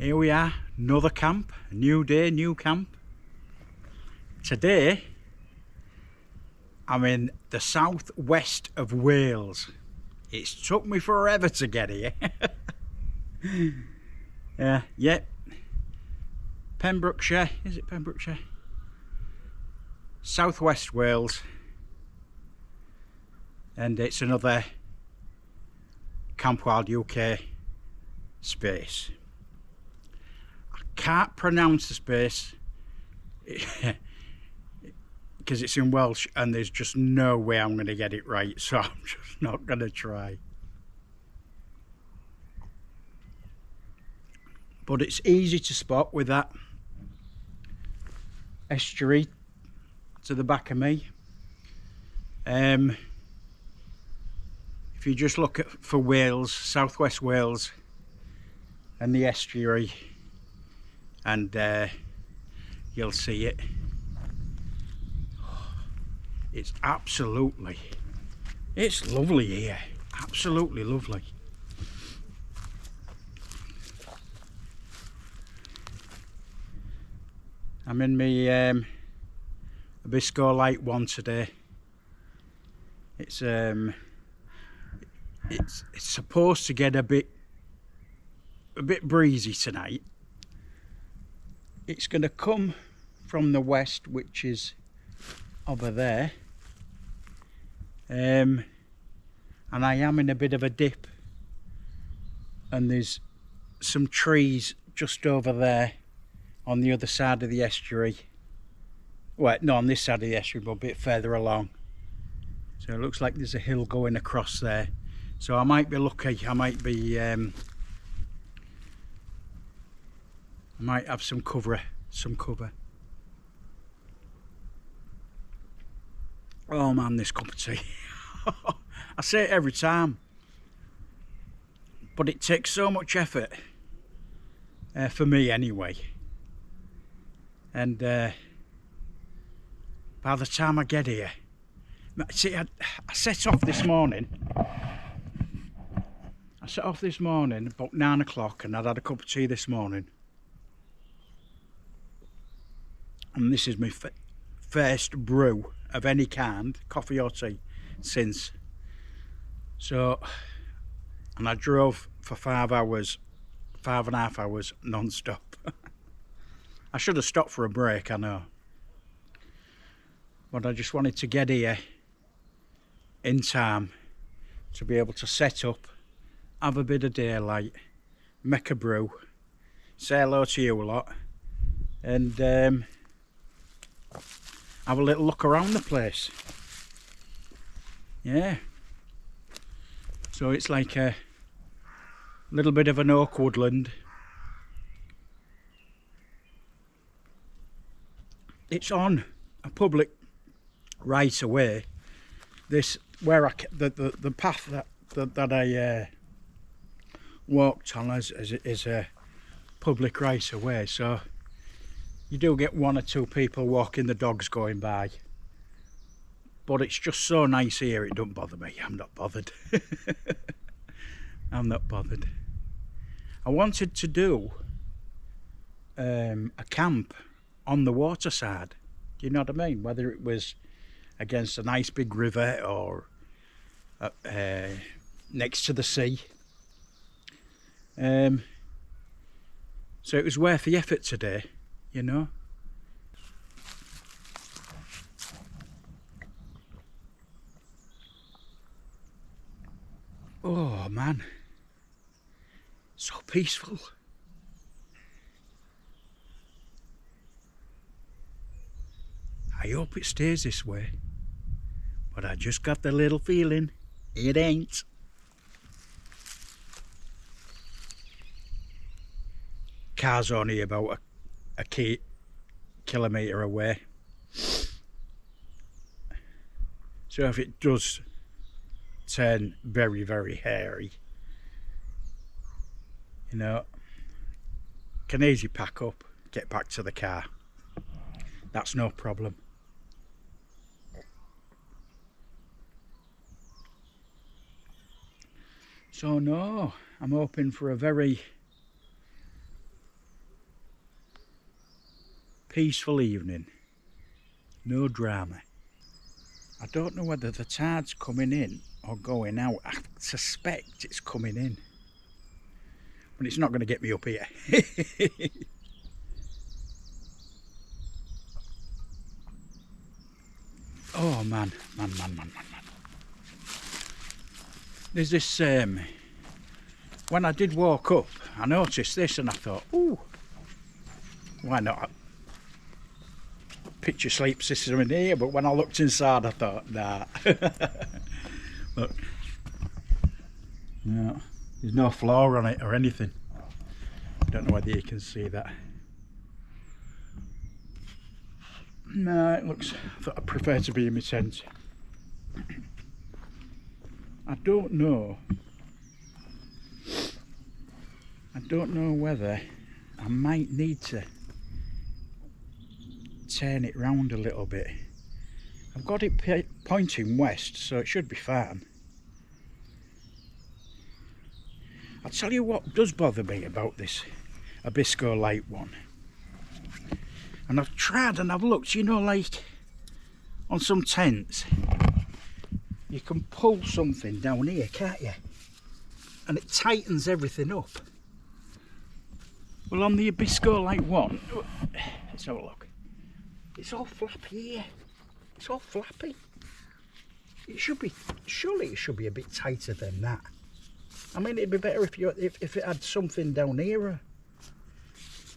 Here we are, another camp, a new day, new camp. Today, I'm in the southwest of Wales. It's took me forever to get here. Yeah, Pembrokeshire, is it Pembrokeshire? Southwest Wales. And it's another Camp Wild UK space. I can't pronounce the space because it's in Welsh and there's just no way I'm going to get it right, so I'm just not going to try. But it's easy to spot with that estuary to the back of me. If you just look for Wales, southwest Wales and the estuary, and you'll see it. It's lovely here, absolutely lovely. I'm in my Bisco Light one today. It's supposed to get a bit breezy tonight. It's going to come from the west, which is over there, and I am in a bit of a dip, and there's some trees just over there on the other side of the estuary. Well, not on this side of the estuary, but a bit further along. So it looks like there's a hill going across there. So I might be lucky. I might have some cover. Oh man, this cup of tea. I say it every time, but it takes so much effort, for me anyway. And by the time I get here, see, I set off this morning. About 9 o'clock, and I'd had a cup of tea this morning. And this is my first brew of any kind, coffee or tea, since. So, and I drove for 5.5 hours non-stop. I should have stopped for a break, I know. But I just wanted to get here in time to be able to set up, have a bit of daylight, make a brew, say hello to you a lot, and have a little look around the place. Yeah. So it's like a little bit of an oak woodland. It's on a public right away. This where the path that I walked on is a public right away. So you do get one or two people walking the dogs going by, but it's just so nice here, it don't bother me. I'm not bothered. I'm not bothered. I wanted to do a camp on the waterside. Do you know what I mean? Whether it was against a nice big river or next to the sea. So it was worth the effort today, you know. Oh man, so peaceful. I hope it stays this way, but I just got the little feeling it ain't. Car's only about a kilometre away, so if it does turn very, very hairy, you know, can easily pack up, get back to the car. That's no problem. So no, I'm hoping for a very peaceful evening, no drama. I don't know whether the tide's coming in or going out. I suspect it's coming in, but it's not going to get me up here. Oh man. There's this, when I did walk up, I noticed this and I thought, ooh, why not? Picture sleep system in here, but when I looked inside I thought, nah. Look, no, there's no floor on it or anything. Don't know whether you can see that. No, it looks, I thought I'd prefer to be in my tent. I don't know whether I might need to turn it round a little bit. I've got it pointing west, so it should be fine. I'll tell you what does bother me about this Abisko light one. And I've tried and I've looked, you know, like on some tents, you can pull something down here, can't you? And it tightens everything up. Well, on the Abisko light one, let's have a look. It's all flappy here. It's all flappy. It should be, surely it should be a bit tighter than that. I mean, it'd be better if it had something down here.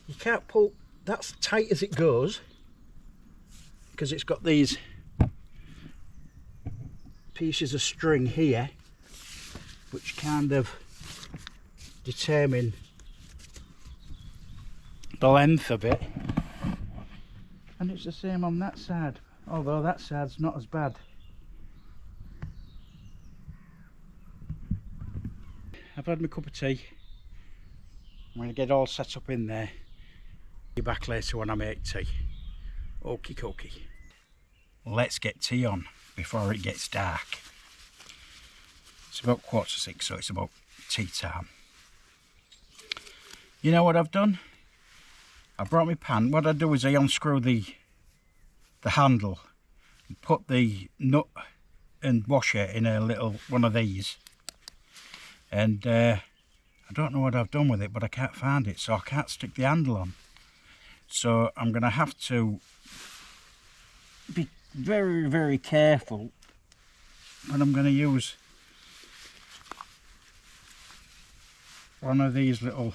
You can't pull, that's tight as it goes, because it's got these pieces of string here, which kind of determine the length of it. And it's the same on that side, although that side's not as bad. I've had my cup of tea. I'm going to get all set up in there. Be back later when I make tea. Okie dokie. Let's get tea on before it gets dark. It's about 6:15, so it's about tea time. You know what I've done? I brought my pan. What I do is I unscrew the handle, put the nut and washer in a little one of these, and I don't know what I've done with it, but I can't find it, so I can't stick the handle on. So I'm going to have to be very, very careful when I'm going to use one of these little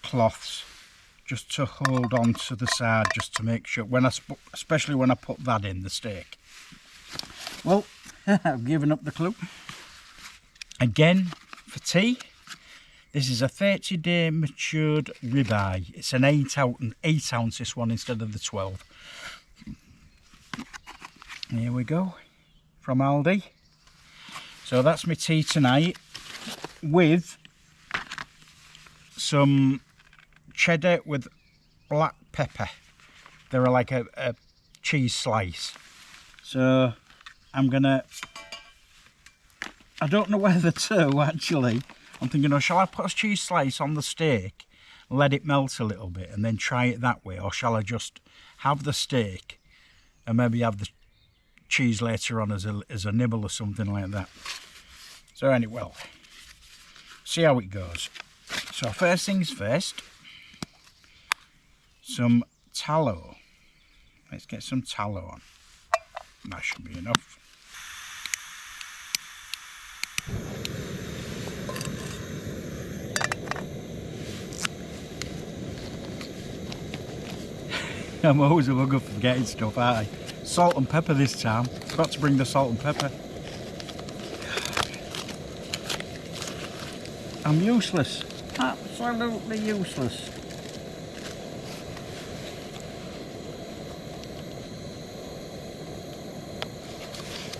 cloths just to hold on to the side, just to make sure, especially when I put that in the steak. Well, I've given up the clue. Again, for tea, this is a 30-day matured ribeye. It's an 8 ounce this one instead of the 12. Here we go, from Aldi. So that's my tea tonight, with some cheddar with black pepper. They're like a cheese slice. So I'm gonna, I don't know whether to actually. I'm thinking, oh, shall I put a cheese slice on the steak, let it melt a little bit, and then try it that way, or shall I just have the steak and maybe have the cheese later on as a nibble or something like that? So anyway, well, see how it goes. So first things first, some tallow. Let's get some tallow on. That should be enough. I'm always a bugger for forgetting stuff, aren't I? Salt and pepper this time. Forgot to bring the salt and pepper. I'm useless. Absolutely useless.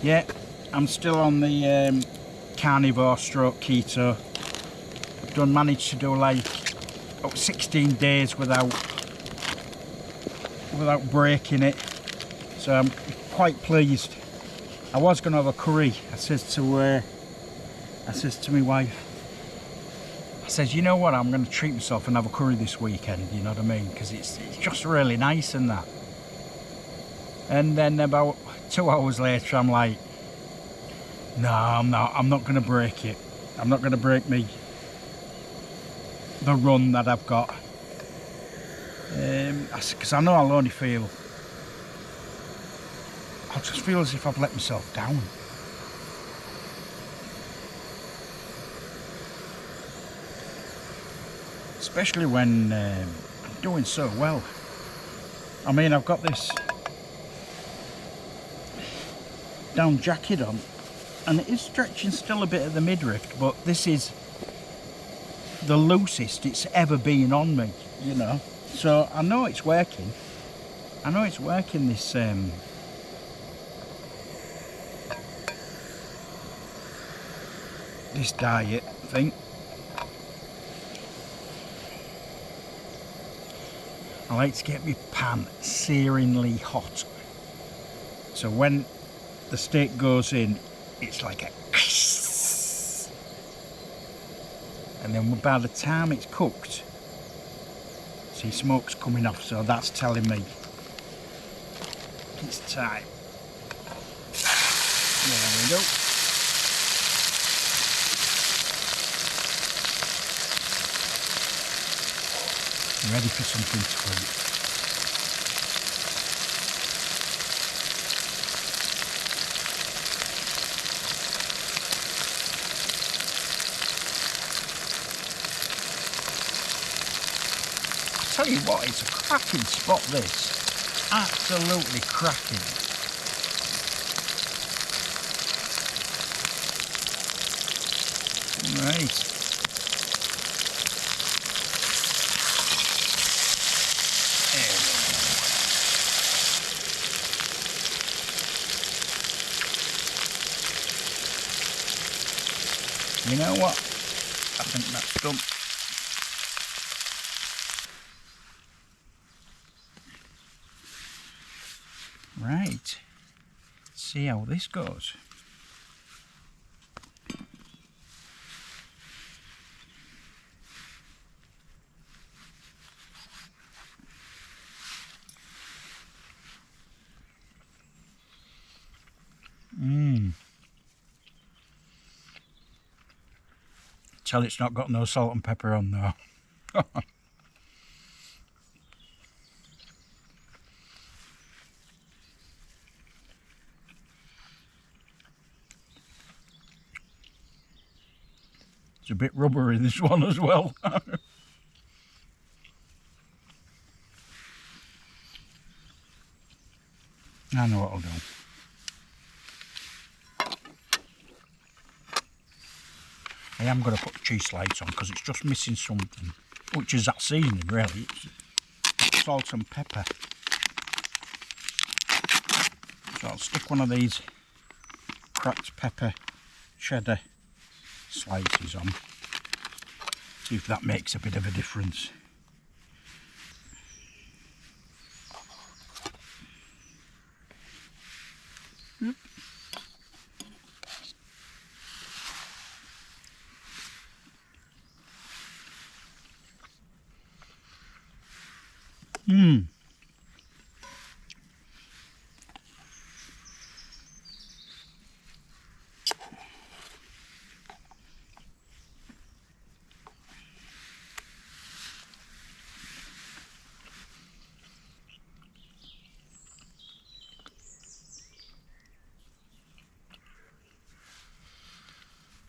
Yeah, I'm still on the carnivore stroke keto. I've managed to do like 16 days without breaking it, so I'm quite pleased. I was going to have a curry. I says to my wife, I says, you know what, I'm going to treat myself and have a curry this weekend, you know what I mean? Because it's just really nice and that. And then about 2 hours later, I'm like, no, I'm not going to break it. I'm not going to break the run that I've got. Because I know I'll only feel, I'll just feel as if I've let myself down. Especially when I'm doing so well. I mean, I've got this down jacket on and it is stretching still a bit at the midriff, but this is the loosest it's ever been on me, you know. So I know it's working. I know it's working, this this diet thing. I like to get my pan searingly hot. So when the steak goes in, it's like a and then by the time it's cooked, see, smoke's coming off, so that's telling me it's time. There we go. Ready for something to eat. Tell you what, it's a cracking spot, this. Absolutely cracking. Right. You know what? I think that's done. Right, let's see how this goes. Tell it's not got no salt and pepper on though. It's a bit rubbery, this one as well. I know what I'll do. I am going to put cheese slides on because it's just missing something, which is that seasoning really. It's salt and pepper. So I'll stick one of these cracked pepper cheddar slices on. See if that makes a bit of a difference.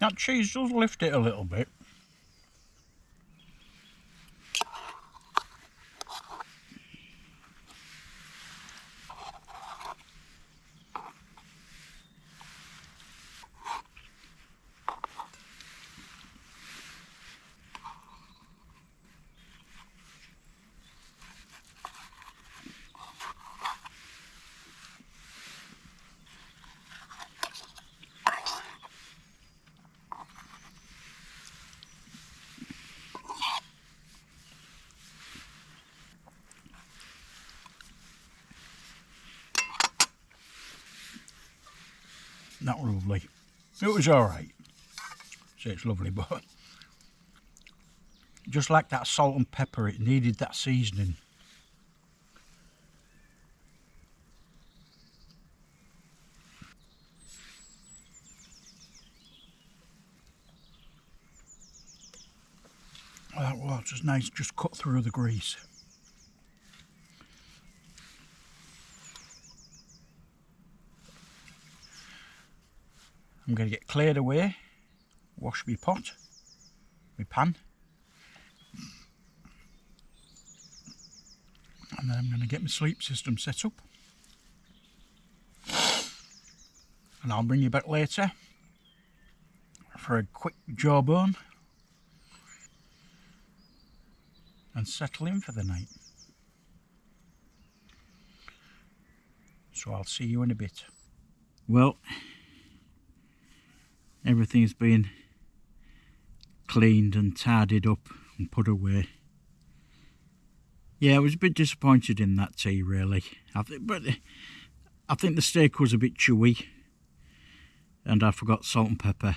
That cheese does lift it a little bit. Not lovely. It was alright. So it's lovely, but just like that salt and pepper, it needed that seasoning. That was just nice, just cut through the grease. I'm going to get cleared away, wash my pot, my pan, and then I'm going to get my sleep system set up. And I'll bring you back later for a quick jawbone and settle in for the night. So I'll see you in a bit. Well, everything's been cleaned and tidied up and put away. Yeah, I was a bit disappointed in that tea, really. But I think the steak was a bit chewy, and I forgot salt and pepper.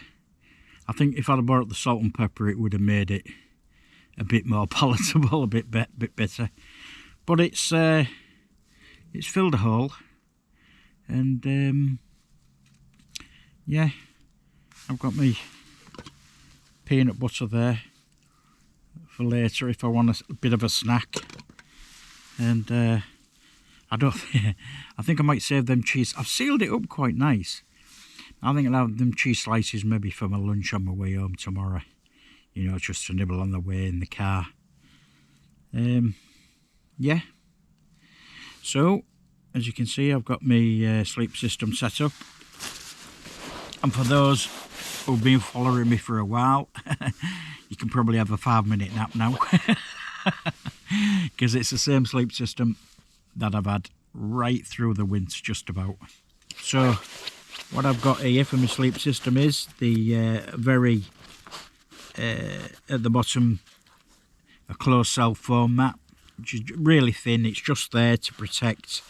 I think if I'd have bought the salt and pepper, it would have made it a bit more palatable, a bit better. But it's filled a hole, and yeah, I've got my peanut butter there for later if I want a bit of a snack. And I think I might save them cheese. I've sealed it up quite nice. I think I'll have them cheese slices maybe for my lunch on my way home tomorrow. You know, just to nibble on the way in the car. Yeah. So, as you can see, I've got my sleep system set up. And for those who've been following me for a while, you can probably have a 5-minute nap now. Because it's the same sleep system that I've had right through the winter, just about. So, what I've got here for my sleep system is the very, at the bottom, a closed cell foam mat, which is really thin. It's just there to protect,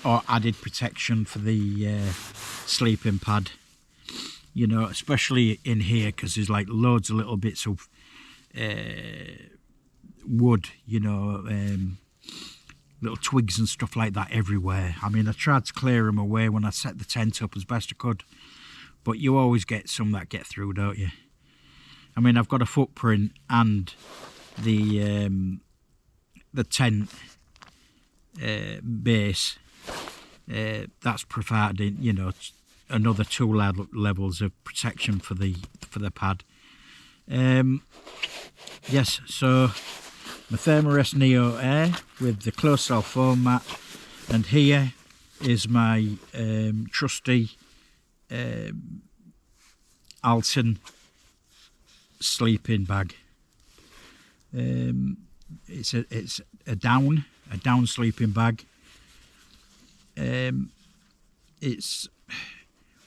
or added protection for the sleeping pad. You know, especially in here, because there's like loads of little bits of wood, you know, little twigs and stuff like that everywhere. I mean, I tried to clear them away when I set the tent up as best I could, but you always get some that get through, don't you? I mean, I've got a footprint and the tent base that's providing, you know, another 2 levels of protection for the pad. Yes, so my Thermarest Neo Air with the closed cell foam mat, and here is my trusty Alton sleeping bag. It's a down sleeping bag. Its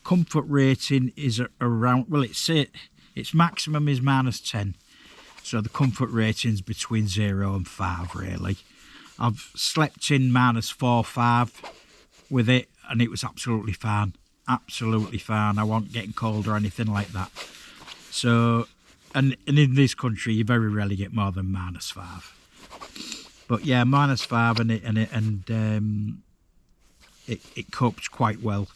comfort rating is around, well, its maximum is -10. So the comfort rating's between 0 and 5, really. I've slept in -4, 5 with it, and it was absolutely fine. Absolutely fine. I wasn't getting cold or anything like that. So, and in this country, you very rarely get more than -5. But yeah, -5, and it copes quite well.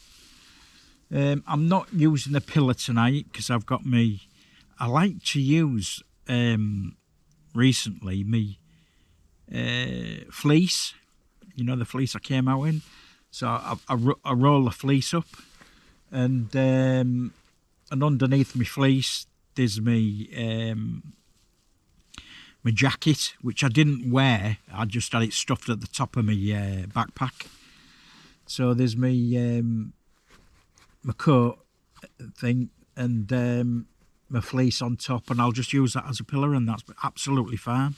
I'm not using the pillow tonight because I've got me. I like to use recently me fleece. You know, the fleece I came out in. So I roll the fleece up, and underneath my fleece there's my jacket, which I didn't wear. I just had it stuffed at the top of my backpack. So there's my coat thing and my fleece on top, and I'll just use that as a pillow, and that's absolutely fine.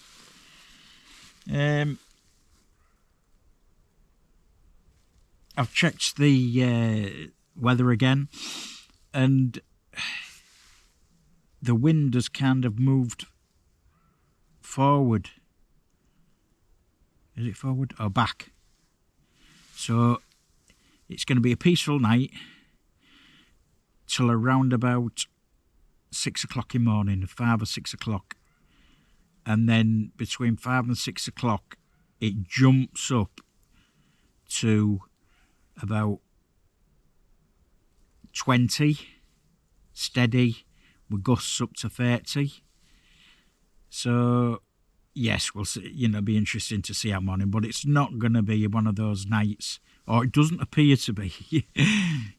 I've checked the weather again, and the wind has kind of moved forward. Is it forward or back? So it's going to be a peaceful night till around about 6 o'clock in the morning, 5 or 6 o'clock. and then between 5 and 6 o'clock it jumps up to about 20 steady, with gusts up to 30. So yes, we'll see, you know, be interesting to see how morning, but it's not going to be one of those nights, or it doesn't appear to be.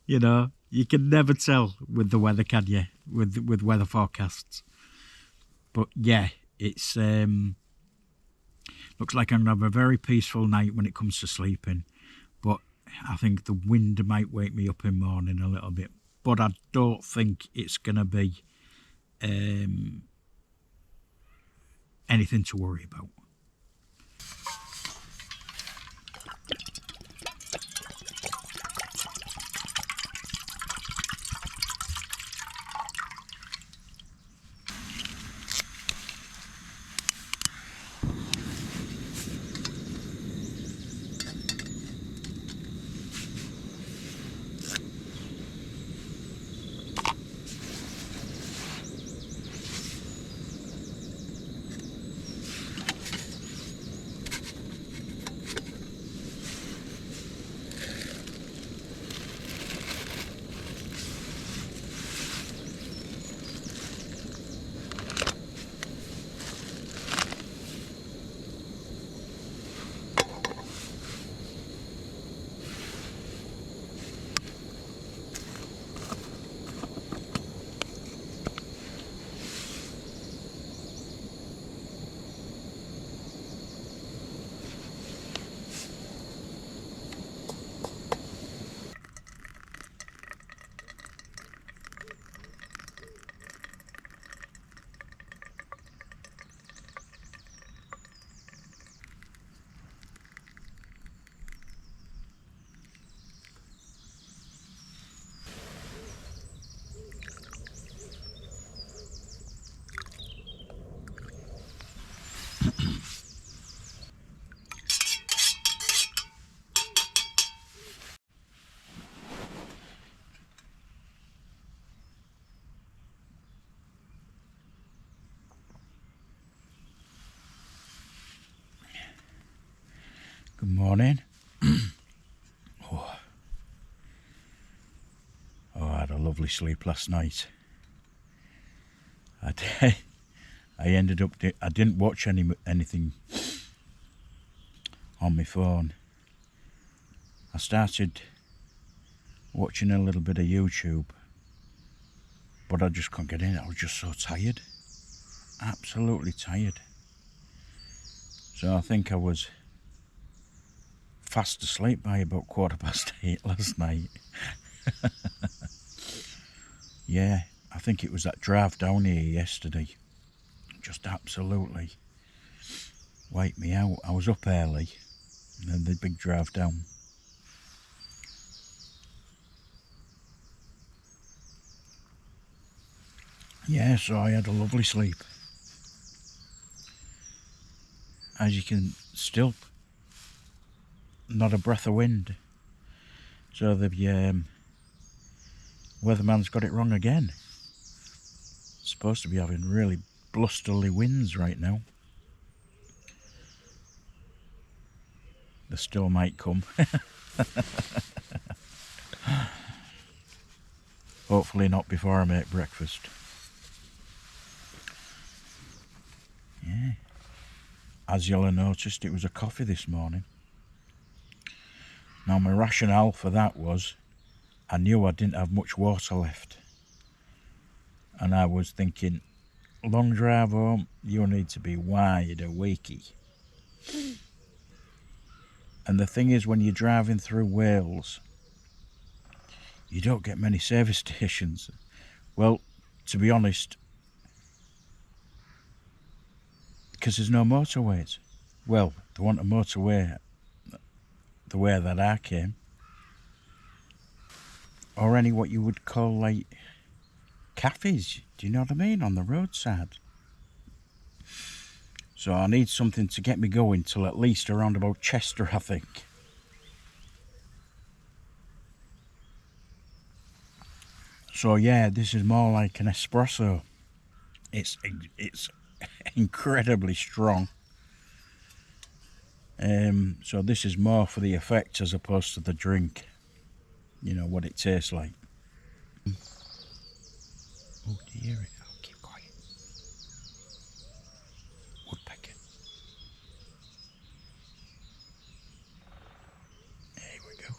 You know, you can never tell with the weather, can you, with weather forecasts. But yeah, it's looks like I'm going to have a very peaceful night when it comes to sleeping, but I think the wind might wake me up in the morning a little bit, but I don't think it's going to be anything to worry about. Good morning. Oh, I had a lovely sleep last night. I ended up, I didn't watch anything on my phone. I started watching a little bit of YouTube, but I just couldn't get in. I was just so tired, absolutely tired. So I think I was fast asleep by about 8:15 last night. Yeah, I think it was that drive down here yesterday. Just absolutely wiped me out. I was up early, and then the big drive down. Yeah, so I had a lovely sleep. As you can still, not a breath of wind. So the weatherman's got it wrong again. It's supposed to be having really blusterly winds right now. They still might come. Hopefully not before I make breakfast. Yeah. As you'll have noticed, it was a coffee this morning. Now my rationale for that was, I knew I didn't have much water left. And I was thinking, long drive home, you need to be wide awakey. And the thing is, when you're driving through Wales, you don't get many service stations. Well, to be honest, because there's no motorways. Well, they want a motorway the way that I came, or any what you would call like cafes, do you know what I mean, on the roadside. So I need something to get me going till at least around about Chester, I think. So yeah, this is more like an espresso. It's incredibly strong. So this is more for the effect as opposed to the drink. You know what it tastes like. Oh, do you hear it? Oh, keep quiet. Woodpecker. There we go.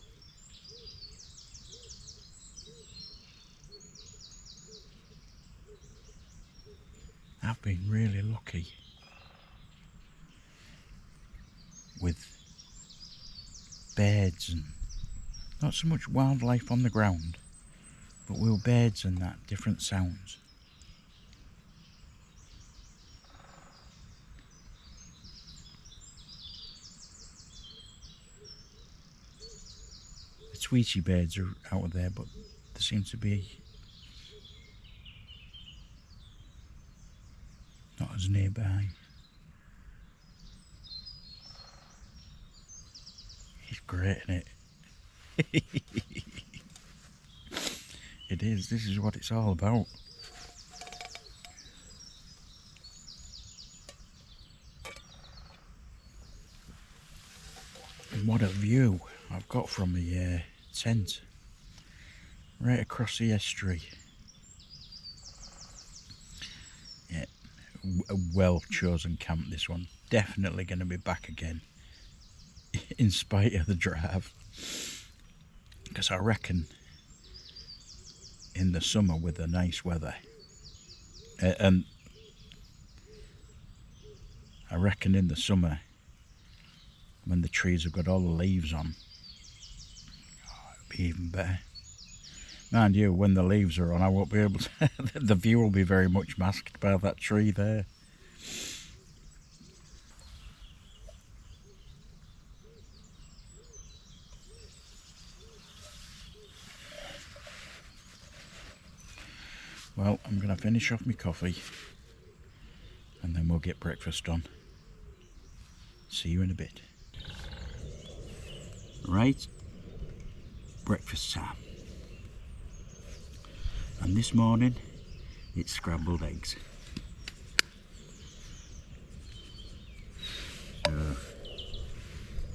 I've been really lucky with birds and not so much wildlife on the ground, but with birds and that, different sounds. The Tweety birds are out of there, but there seems to be not as nearby. It's great, isn't it? It is. This is what it's all about. And what a view I've got from the tent right across the estuary. Yeah, a well chosen camp, this one. Definitely going to be back again in spite of the drive, because I reckon in the summer with the nice weather, and I reckon in the summer when the trees have got all the leaves on, it'll be even better. Mind you, when the leaves are on, I won't be able to the view will be very much masked by that tree there. Well, I'm going to finish off my coffee and then we'll get breakfast on. See you in a bit. Right, breakfast time. And this morning, it's scrambled eggs. So,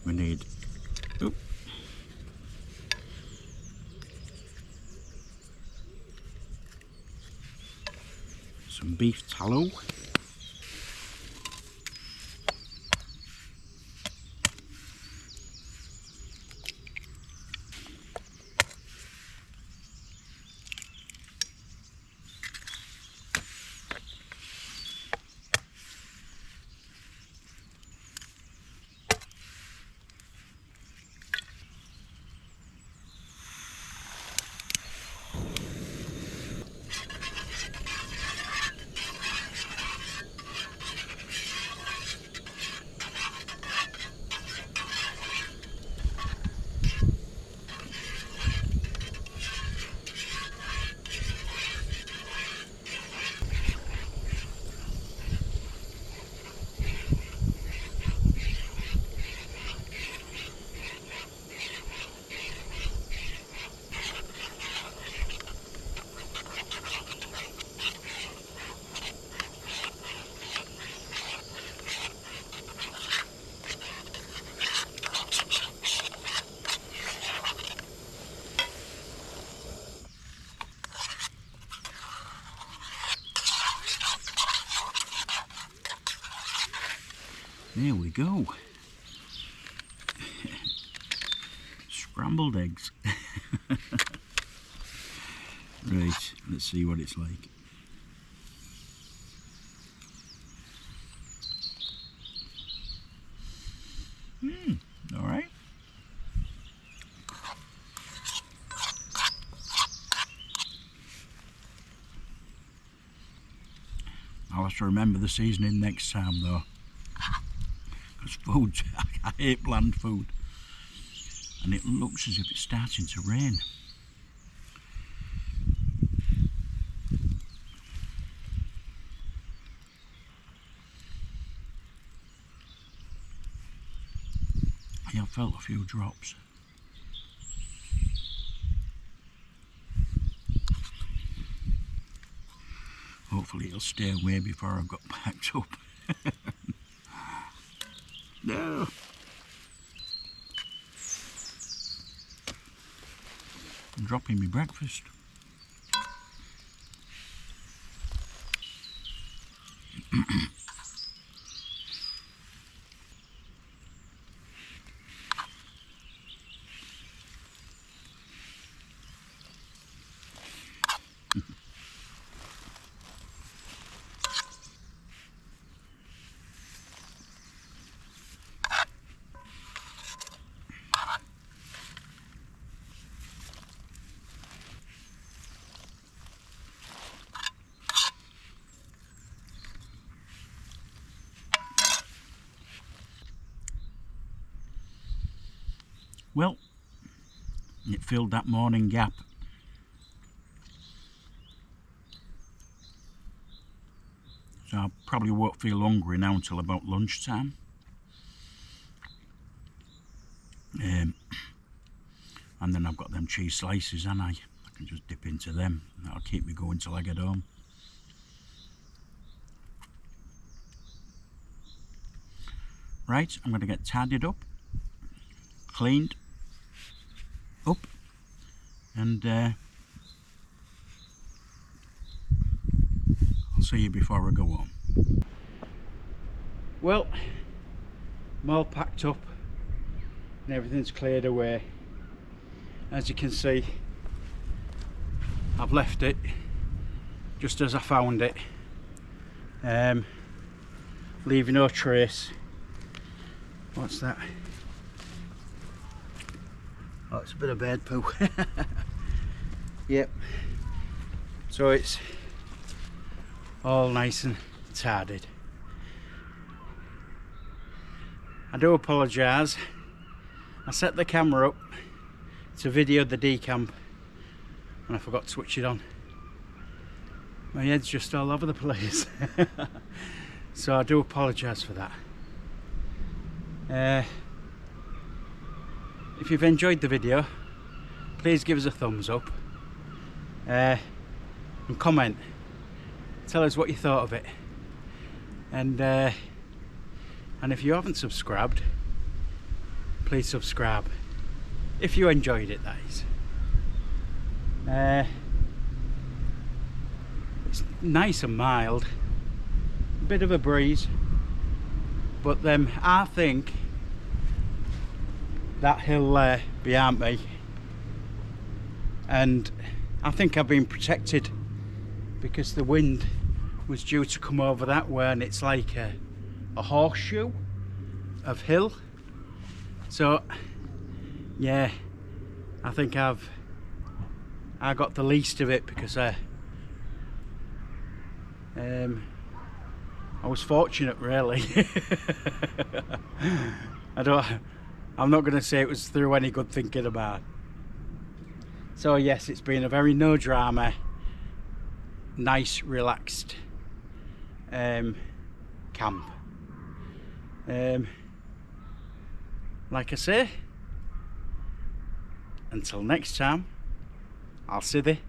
we need some beef tallow, there we go. Scrambled eggs. Right, let's see what it's like. Alright. I'll have to remember the seasoning next time though. Because food, I hate bland food. And it looks as if it's starting to rain. I have felt a few drops. Hopefully it'll stay away before I've got packed up. No. I'm dropping me breakfast. Well, it filled that morning gap. So I probably won't feel hungry now until about lunchtime. And then I've got them cheese slices, and I can just dip into them. That'll keep me going till I get home. Right, I'm going to get tidied up, cleaned up, and I'll see you before I go home. Well, I'm all packed up and everything's cleared away. As you can see, I've left it just as I found it, leaving no trace. What's that? Oh, it's a bit of bird poo. Yep. So it's all nice and tidied. I do apologise. I set the camera up to video the decamp and I forgot to switch it on. My head's just all over the place. So I do apologise for that. If you've enjoyed the video, please give us a thumbs up and comment. Tell us what you thought of it, and if you haven't subscribed, please subscribe if you enjoyed it, that is. It's nice and mild, a bit of a breeze, but then I think that hill there behind me, and I think I've been protected because the wind was due to come over that way, and it's like a horseshoe of hill. So yeah, I think I got the least of it because I was fortunate, really. I'm not going to say it was through any good thinking about. So yes, it's been a very no drama, nice, relaxed camp. Like I say, until next time, I'll see thee